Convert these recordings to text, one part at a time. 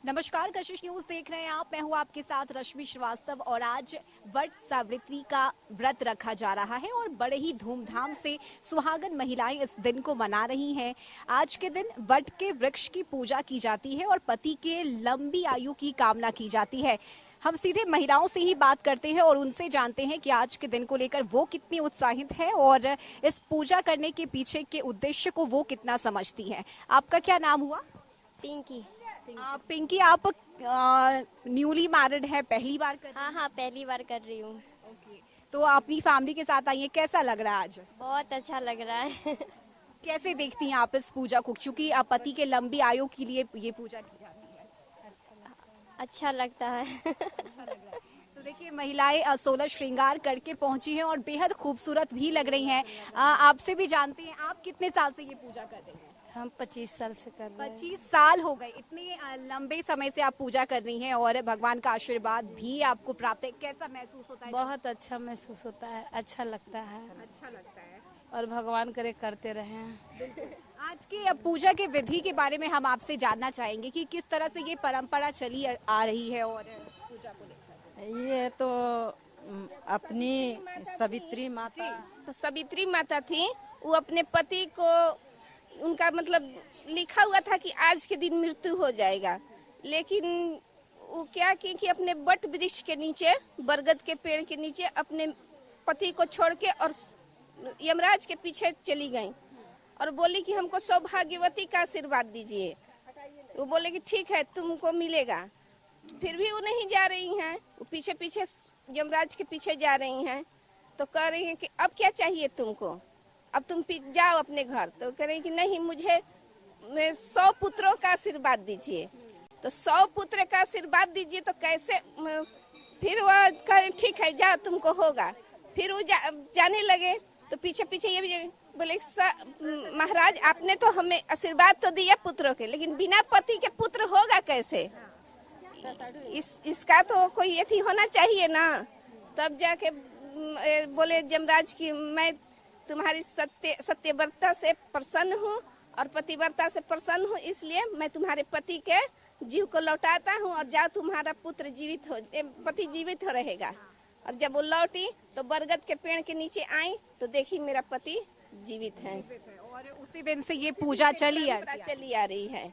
नमस्कार, कशिश न्यूज देख रहे हैं आप। मैं हूं आपके साथ रश्मि श्रीवास्तव और आज वट सावित्री का व्रत रखा जा रहा है और बड़े ही धूमधाम से सुहागन महिलाएं इस दिन को मना रही हैं। आज के दिन वट के वृक्ष की पूजा की जाती है और पति के लंबी आयु की कामना की जाती है। हम सीधे महिलाओं से ही बात करते हैं और उनसे जानते हैं कि आज के दिन को लेकर वो कितनी उत्साहित है और इस पूजा करने के पीछे के उद्देश्य को वो कितना समझती है। आपका क्या नाम हुआ? पिंकी। पिंकी, आप न्यूली मैरिड है, पहली बार कर रही हैं? हाँ, पहली बार कर रही हूँ। ओके, तो अपनी फैमिली के साथ आई हैं, कैसा लग रहा है आज? बहुत अच्छा लग रहा है। कैसे देखती हैं आप इस पूजा को, क्योंकि पति के लंबी आयु के लिए ये पूजा की जाती है? अच्छा लगता है। अच्छा लग रहा है। तो देखिए, महिलाएं 16 श्रृंगार करके पहुंची हैं और बेहद खूबसूरत भी लग रही हैं। आपसे भी जानते हैं, आप कितने साल से ये पूजा कर रही हैं? हम 25 साल से कर रहे हैं। 25 साल हो गए। इतने लंबे समय से आप पूजा कर रही हैं और भगवान का आशीर्वाद भी आपको प्राप्त है। कैसा महसूस होता है? बहुत अच्छा महसूस होता है, अच्छा लगता है अच्छा लगता है। और भगवान करे करते रहें। आज की पूजा के विधि के बारे में हम आपसे जानना चाहेंगे कि किस तरह से ये परंपरा चली आ रही है और पूजा को लेकर। ये तो अपनी सावित्री माता तो सावित्री माता थी, वो अपने पति को, उनका मतलब लिखा हुआ था कि आज के दिन मृत्यु हो जाएगा, लेकिन वो क्या की कि अपने वट वृक्ष के नीचे, बरगद के पेड़ के नीचे अपने पति को छोड़ के और यमराज के पीछे चली गई और बोली कि हमको सौभाग्यवती का आशीर्वाद दीजिए। वो बोले कि ठीक है, तुमको मिलेगा। फिर भी वो नहीं जा रही हैं, वो पीछे पीछे यमराज के पीछे जा रही हैं। तो कह रही हैं कि अब क्या चाहिए तुमको, अब तुम जाओ अपने घर। तो कह रही कि नहीं, मुझे 100 पुत्रों का आशीर्वाद दीजिए। तो 100 पुत्र का आशीर्वाद दीजिए। तो कैसे, फिर वह कह ठीक है, जा तुमको होगा। फिर वो जाने लगे तो पीछे पीछे ये भी बोले महाराज, आपने तो हमें आशीर्वाद तो दिया पुत्रों के, लेकिन बिना पति के पुत्र होगा कैसे? इसका तो कोई ये थी होना चाहिए ना। तब जाके बोले यमराज की मैं तुम्हारी सत्यव्रता से प्रसन्न हूँ और पतिव्रता से प्रसन्न हूँ, इसलिए मैं तुम्हारे पति के जीव को लौटाता हूँ और जाओ, तुम्हारा पुत्र जीवित हो, पति जीवित हो रहेगा। और जब वो लौटी तो बरगद के पेड़ के नीचे आई तो देखी मेरा पति जीवित है। और उसी दिन से ये पूजा चली आ रही है।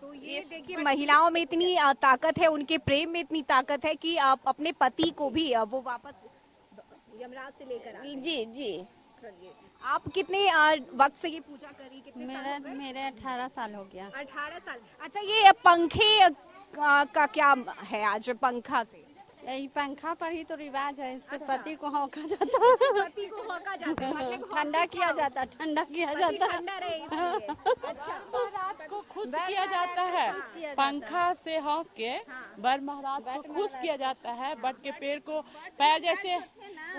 तो ये देखिए, महिलाओं में इतनी ताकत है, उनके प्रेम में इतनी ताकत है कि आप अपने पति को भी वो वापस यमराज से लेकर आए। जी जी। आप कितने वक्त से ये पूजा करी? कितने मेरे 18 साल हो गया। 18 साल। अच्छा, ये पंखे का क्या है आज? पंखा से यही पंखा पर ही तो रिवाज है, इससे पति को हौका जाता है। पति को हौका जाता है, मतलब ठंडा किया जाता है, ठंडा किया जाता है। ठंडा रहे इसलिए। अच्छा, महाराज को खुश किया जाता है, पंखा से हौक के बर महाराज को खुश किया जाता है। बट के पेड़ को पैर जैसे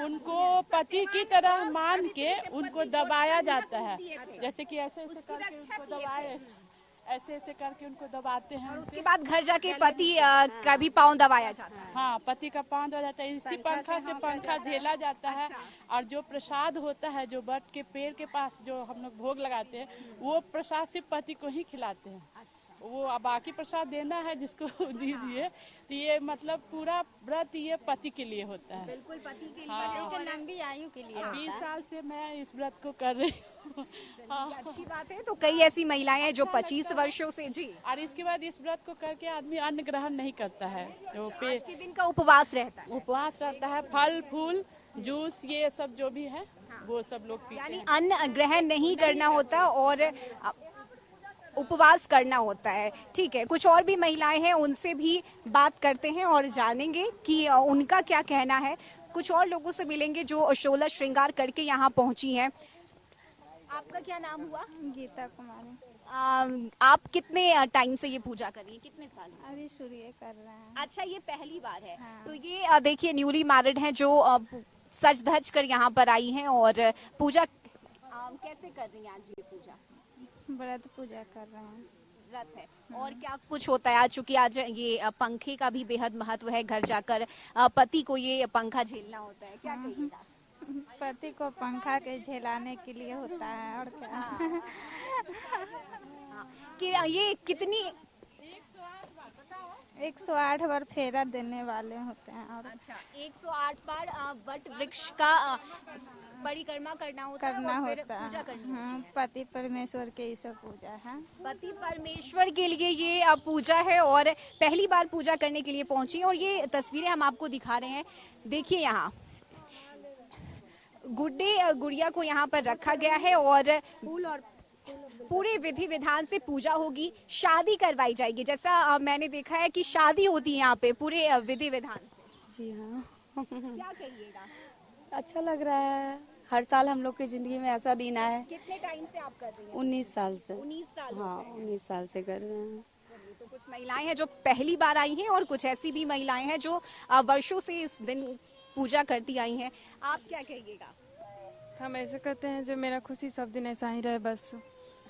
उनको पति की तरह मान के उनको दबाया जाता है, जैसे कि ऐसे ऐसे करके उनको दबाए, ऐसे ऐसे करके उनको दबाते हैं। उसके बाद घर जाके पति का भी पाँव दबाया जाता है। हाँ, पति का पाँव दबाया जाता है। इसी पंखा से पंखा झेला जाता है। और जो प्रसाद होता है, जो बट के पेड़ के पास जो हम लोग भोग लगाते हैं, वो प्रसाद सिर्फ पति को ही खिलाते हैं। वो बाकी प्रसाद देना है जिसको दीजिए। तो ये मतलब पूरा व्रत ये पति के लिए होता है। बिल्कुल, पति के लिए। हाँ, पति के लंबी आयु के लिए। 20 साल से मैं इस व्रत को कर रही हूँ। अच्छी बात है। तो कई ऐसी महिलाएं हैं जो 25 वर्षों से जी, और इसके बाद इस व्रत को करके आदमी अन्न ग्रहण नहीं करता है। तो आज के दिन का उपवास रहता है। उपवास रहता है, फल फूल जूस ये सब जो भी है वो सब लोग पीते यानी हैं। अन्न ग्रहण नहीं करना होता और उपवास करना होता है। ठीक है, कुछ और भी महिलाएं हैं, उनसे भी बात करते हैं और जानेंगे कि उनका क्या कहना है। कुछ और लोगों से मिलेंगे जो 16 श्रृंगार करके यहाँ पहुंची हैं। आपका क्या नाम हुआ? गीता कुमारी। आप कितने टाइम से ये पूजा कर रही हैं? कितने साल? अभी शुरू कर रहे हैं। अच्छा, ये पहली बार है। हाँ। तो ये देखिए, न्यूली मैरिड हैं जो सज धज कर यहाँ पर आई हैं और पूजा कैसे कर रही हैं आज ये पूजा? व्रत पूजा कर रहे हैं। व्रत है। और क्या कुछ होता है आज, चूंकि आज ये पंखे का भी बेहद महत्व है, घर जाकर पति को ये पंखा झेलना होता है, क्या कहिएगा? पति को पंखा के झेलाने के लिए होता है और क्या। कि ये कितनी 108 बार फेरा देने वाले होते हैं और अच्छा, 108 बार वट वृक्ष का परिक्रमा करना होता करना है और फिर होता पूजा है। करनी होती हाँ, पति परमेश्वर के ही सब पूजा है। पति परमेश्वर के लिए ये पूजा है और पहली बार पूजा करने के लिए पहुंची और ये तस्वीरें हम आपको दिखा रहे हैं। देखिए यहाँ गुड्डे गुड़िया को यहाँ पर रखा गया है और फूल और पूरे विधि विधान से पूजा होगी, शादी करवाई जाएगी। जैसा मैंने देखा है कि शादी होती है यहाँ पे पूरे विधि विधान से। जी हाँ क्या कहिएगा? अच्छा लग रहा है। हर साल हम लोग की जिंदगी में ऐसा दिन आया है। कितने टाइम से आप कर रही हैं? 19 साल से। 19 साल हो हाँ, गए। 19 साल से कर रहे हैं। तो कुछ महिलाएं हैं जो पहली बार आई हैं और कुछ ऐसी भी महिलाएं हैं जो वर्षों से इस दिन पूजा करती आई हैं। आप क्या कहिएगा? हम ऐसे करते हैं जो मेरा खुशी सब दिन ऐसा ही रहे, बस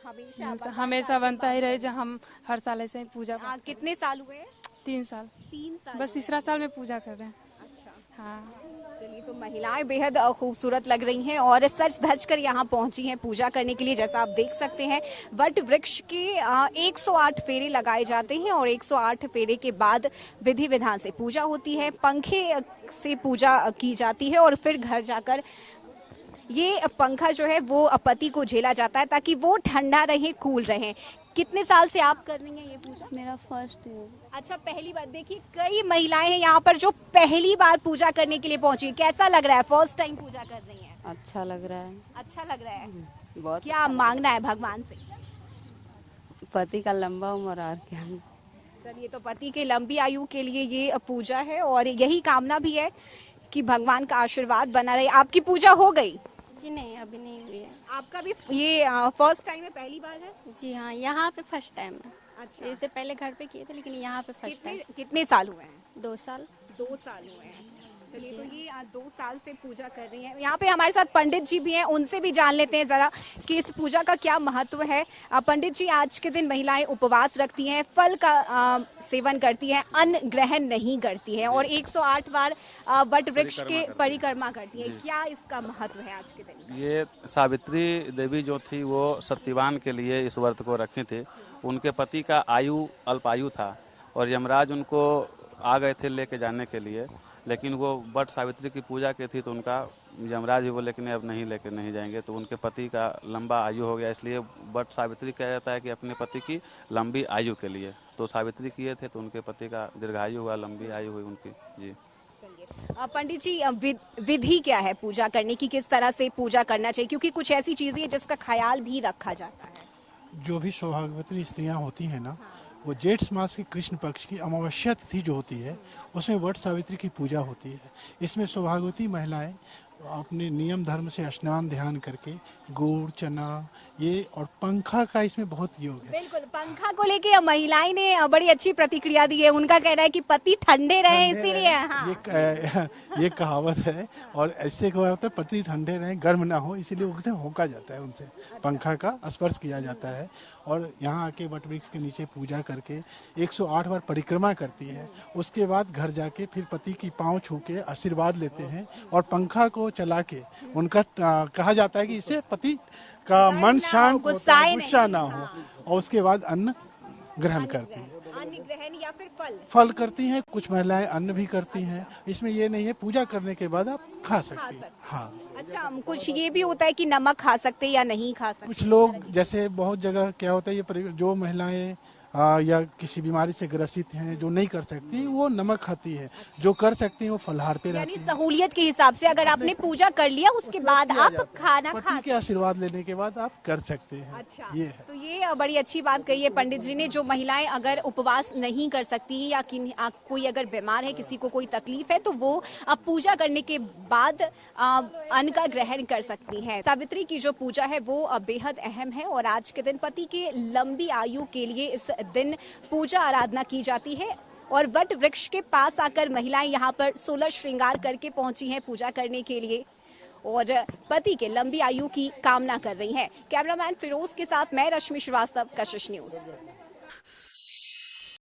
हमेशा हमेशा बनता ही रहे, जो हम हर साल ऐसे ही पूजा कितने साल हुए? 3 साल, 3 साल। बस तीसरा साल में पूजा कर रहे हैं। अच्छा, हाँ, चलिए, तो महिलाएं बेहद खूबसूरत लग रही हैं और सच धज कर यहाँ पहुंची हैं पूजा करने के लिए। जैसा आप देख सकते हैं वट वृक्ष के 108 फेरे लगाए जाते हैं और 108 फेरे के बाद विधि विधान से पूजा होती है, पंखे से पूजा की जाती है और फिर घर जाकर ये पंखा जो है वो पति को झेला जाता है ताकि वो ठंडा रहे, कूल रहे। कितने साल से आप कर रही हैं ये पूजा? मेरा फर्स्ट है। अच्छा, पहली बार। देखिए कई महिलाएं हैं यहाँ पर जो पहली बार पूजा करने के लिए पहुंची। कैसा लग रहा है? फर्स्ट टाइम पूजा कर रही हैं। अच्छा लग रहा है। अच्छा लग रहा है। बहुत। क्या मांगना है भगवान से? पति का लंबा उम्र और क्या। चलिए, तो पति के लंबी आयु के लिए ये पूजा है और यही कामना भी है कि भगवान का आशीर्वाद बना रहे। आपकी पूजा हो गई? जी नहीं, अभी नहीं हुई है। आपका भी ये फर्स्ट टाइम है, पहली बार है? जी हाँ, यहाँ पे फर्स्ट टाइम है। अच्छा, इससे पहले घर पे किए थे, लेकिन यहाँ पे फर्स्ट टाइम। कितने साल हुए हैं? 2 साल। 2 साल हुए हैं। चलिए, तो ये 2 साल से पूजा कर रही हैं। यहाँ पे हमारे साथ पंडित जी भी हैं, उनसे भी जान लेते हैं जरा कि इस पूजा का क्या महत्व है। पंडित जी, आज के दिन महिलाएं उपवास रखती हैं, फल का सेवन करती हैं, अन्न ग्रहण नहीं करती हैं और 108 बार वट वृक्ष के परिक्रमा करती हैं। क्या इसका महत्व है आज के दिन? ये सावित्री देवी जो थी वो सत्यवान के लिए इस व्रत को रखे थे। उनके पति का आयु अल्पायु था और यमराज उनको आ गए थे लेके जाने के लिए, लेकिन वो वट सावित्री की पूजा की थी तो उनका यमराज भी बोले कि नहीं, अब नहीं लेके नहीं जाएंगे। तो उनके पति का लंबा आयु हो गया, इसलिए वट सावित्री कहा जाता है कि अपने पति की लंबी आयु के लिए। तो सावित्री किए थे तो उनके पति का दीर्घायु हुआ, लंबी आयु हुई उनकी। जी, पंडित जी, विधि क्या है पूजा करने की? किस तरह से पूजा करना चाहिए? क्योंकि कुछ ऐसी चीजें हैं जिसका ख्याल भी रखा जाता है। जो भी सौभाग्यवती स्त्रियां होती हैं ना, वो जेठ मास की कृष्ण पक्ष की अमावस्या तिथि जो होती है उसमें वट सावित्री की पूजा होती है। इसमें सौभाग्यवती महिलाएं अपने नियम धर्म से स्नान ध्यान करके गुड़ चना ये और पंखा का इसमें बहुत योग है। बिल्कुल, पंखा को लेके महिलाएं ने बड़ी अच्छी प्रतिक्रिया दी है। उनका कहना है कि पति ठंडे रहे, इसीलिए। हाँ। ये कहावत है और ऐसे क्या होता है, पति ठंडे रहे, गर्म ना हो, इसीलिए उसे होका जाता है, उनसे पंखा का स्पर्श किया जाता है। और यहाँ आके वट वृक्ष के नीचे पूजा करके 108 बार परिक्रमा करती है। उसके बाद घर जाके फिर पति की पांव छू के आशीर्वाद लेते हैं और पंखा को चला के उनका कहा जाता है कि इससे पति का मन शांत होता है, गुस्सा ना हो। और उसके बाद अन्न ग्रहण करती है। अन्न ग्रहण या फिर फल करती हैं। कुछ महिलाएं अन्न भी करती हैं। इसमें ये नहीं है, पूजा करने के बाद आप खा सकती हैं। हाँ, अच्छा, कुछ ये भी होता है कि नमक खा सकते या नहीं खा सकते? कुछ लोग, जैसे बहुत जगह क्या होता है, ये जो महिलाएं या किसी बीमारी से ग्रसित हैं, जो नहीं कर सकती वो नमक खाती है, जो कर सकती है वो फलाहार पे रहती यानी है। सहूलियत के हिसाब से अगर आपने पूजा कर लिया उसके बाद आप खाना खा पति के आशीर्वाद लेने के बाद आप कर सकते हैं। अच्छा, ये है। तो ये बड़ी अच्छी बात कही है पंडित जी ने। जो महिलाएं अगर उपवास नहीं कर सकती या कोई अगर बीमार है, किसी को कोई तकलीफ है, तो वो अब पूजा करने के बाद अन्न का ग्रहण कर सकती हैं। सावित्री की जो पूजा है वो बेहद अहम है और आज के दिन पति के लंबी आयु के लिए इस दिन पूजा आराधना की जाती है और वट वृक्ष के पास आकर महिलाएं यहाँ पर 16 श्रृंगार करके पहुंची हैं पूजा करने के लिए और पति के लंबी आयु की कामना कर रही हैं। कैमरामैन फिरोज के साथ मैं रश्मि श्रीवास्तव, कशिश न्यूज।